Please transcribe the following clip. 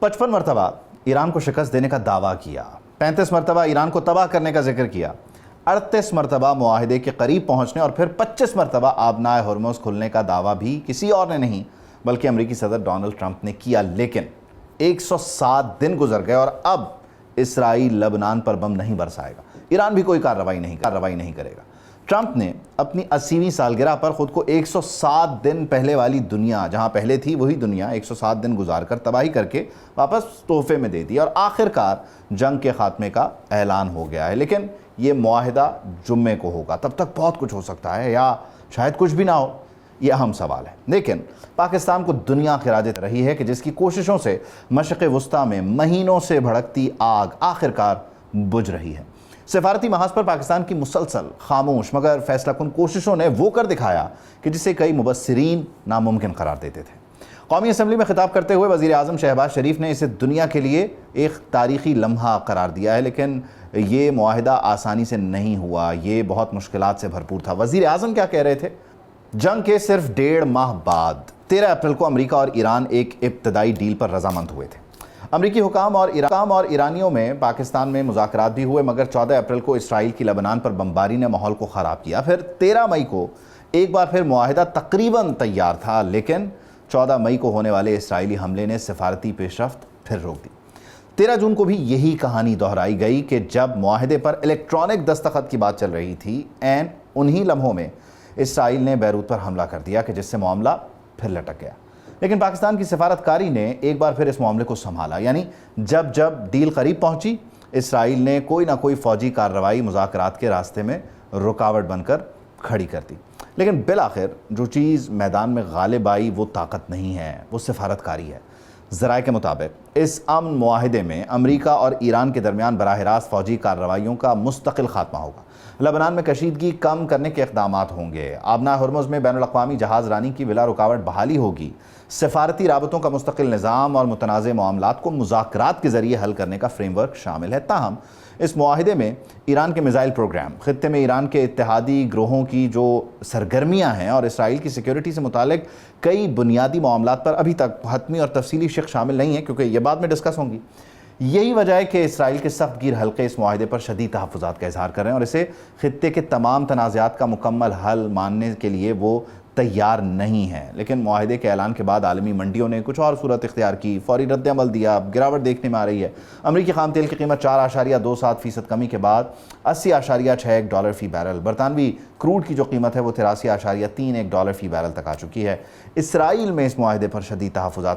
55 مرتبہ ایران کو شکست دینے کا دعویٰ کیا، 35 مرتبہ ایران کو تباہ کرنے کا ذکر کیا، 38 مرتبہ معاہدے کے قریب پہنچنے اور پھر 25 مرتبہ آبنائے ہرمز کھلنے کا دعویٰ بھی کسی اور نے نہیں بلکہ امریکی صدر ڈونلڈ ٹرمپ نے کیا۔ لیکن 107 دن گزر گئے اور اب اسرائیل لبنان پر بم نہیں برسائے گا، ایران بھی کوئی کارروائی نہیں کرے گا۔ ٹرمپ نے اپنی 80ویں سالگرہ پر خود کو 107 دن پہلے والی دنیا، جہاں پہلے تھی وہی دنیا 107 دن گزار کر تباہی کر کے واپس تحفے میں دے دی اور آخرکار جنگ کے خاتمے کا اعلان ہو گیا ہے۔ لیکن یہ معاہدہ جمعے کو ہوگا، تب تک بہت کچھ ہو سکتا ہے یا شاید کچھ بھی نہ ہو، یہ اہم سوال ہے۔ لیکن پاکستان کو دنیا خراج رہی ہے کہ جس کی کوششوں سے مشرق وسطیٰ میں مہینوں سے بھڑکتی آگ آخرکار بجھ رہی ہے۔ سفارتی محاذ پر پاکستان کی مسلسل خاموش مگر فیصلہ کن کوششوں نے وہ کر دکھایا کہ جسے کئی مبصرین ناممکن قرار دیتے تھے۔ قومی اسمبلی میں خطاب کرتے ہوئے وزیر اعظم شہباز شریف نے اسے دنیا کے لیے ایک تاریخی لمحہ قرار دیا ہے، لیکن یہ معاہدہ آسانی سے نہیں ہوا، یہ بہت مشکلات سے بھرپور تھا۔ وزیر اعظم کیا کہہ رہے تھے؟ جنگ کے صرف 1.5 ماہ بعد 13 اپریل کو امریکہ اور ایران ایک ابتدائی ڈیل پر رضامند ہوئے تھے۔ امریکی حکام اور ایرانیوں میں پاکستان میں مذاکرات بھی ہوئے، مگر 14 اپریل کو اسرائیل کی لبنان پر بمباری نے ماحول کو خراب کیا۔ پھر 13 مئی کو ایک بار پھر معاہدہ تقریباً تیار تھا، لیکن 14 مئی کو ہونے والے اسرائیلی حملے نے سفارتی پیش رفت پھر روک دی۔ 13 جون کو بھی یہی کہانی دہرائی گئی کہ جب معاہدے پر الیکٹرانک دستخط کی بات چل رہی تھی، عین انہی لمحوں میں اسرائیل نے بیروت پر حملہ کر دیا کہ جس سے معاملہ پھر لٹک گیا۔ لیکن پاکستان کی سفارتکاری نے ایک بار پھر اس معاملے کو سنبھالا، یعنی جب ڈیل قریب پہنچی، اسرائیل نے کوئی نہ کوئی فوجی کارروائی مذاکرات کے راستے میں رکاوٹ بن کر کھڑی کر دی۔ لیکن بالآخر جو چیز میدان میں غالب آئی وہ طاقت نہیں ہے، وہ سفارتکاری ہے۔ ذرائع کے مطابق اس امن معاہدے میں امریکہ اور ایران کے درمیان براہ راست فوجی کارروائیوں کا مستقل خاتمہ ہوگا، لبنان میں کشیدگی کم کرنے کے اقدامات ہوں گے، آبنائے ہرمز میں بین الاقوامی جہاز رانی کی بلا رکاوٹ بحالی ہوگی، سفارتی رابطوں کا مستقل نظام اور متنازع معاملات کو مذاکرات کے ذریعے حل کرنے کا فریم ورک شامل ہے۔ تاہم اس معاہدے میں ایران کے میزائل پروگرام، خطے میں ایران کے اتحادی گروہوں کی جو سرگرمیاں ہیں اور اسرائیل کی سیکیورٹی سے متعلق کئی بنیادی معاملات پر ابھی تک حتمی اور تفصیلی شق شامل نہیں ہیں، کیونکہ یہ بعد میں ڈسکس ہوں گی۔ یہی وجہ ہے کہ اسرائیل کے سخت گیر حلقے اس معاہدے پر شدید تحفظات کا اظہار کر رہے ہیں اور اسے خطے کے تمام تنازعات کا مکمل حل ماننے کے لیے وہ تیار نہیں ہے۔ لیکن معاہدے کے اعلان کے بعد عالمی منڈیوں نے کچھ اور صورت اختیار کی، فوری رد عمل دیا، گراوٹ دیکھنے میں آ رہی ہے۔ امریکی خام تیل کی قیمت 4.27% کمی کے بعد $80.61 فی بیرل، برطانوی کروڈ کی جو قیمت ہے وہ $83.31 فی بیرل تک آ چکی ہے۔ اسرائیل میں اس معاہدے پر شدید تحفظات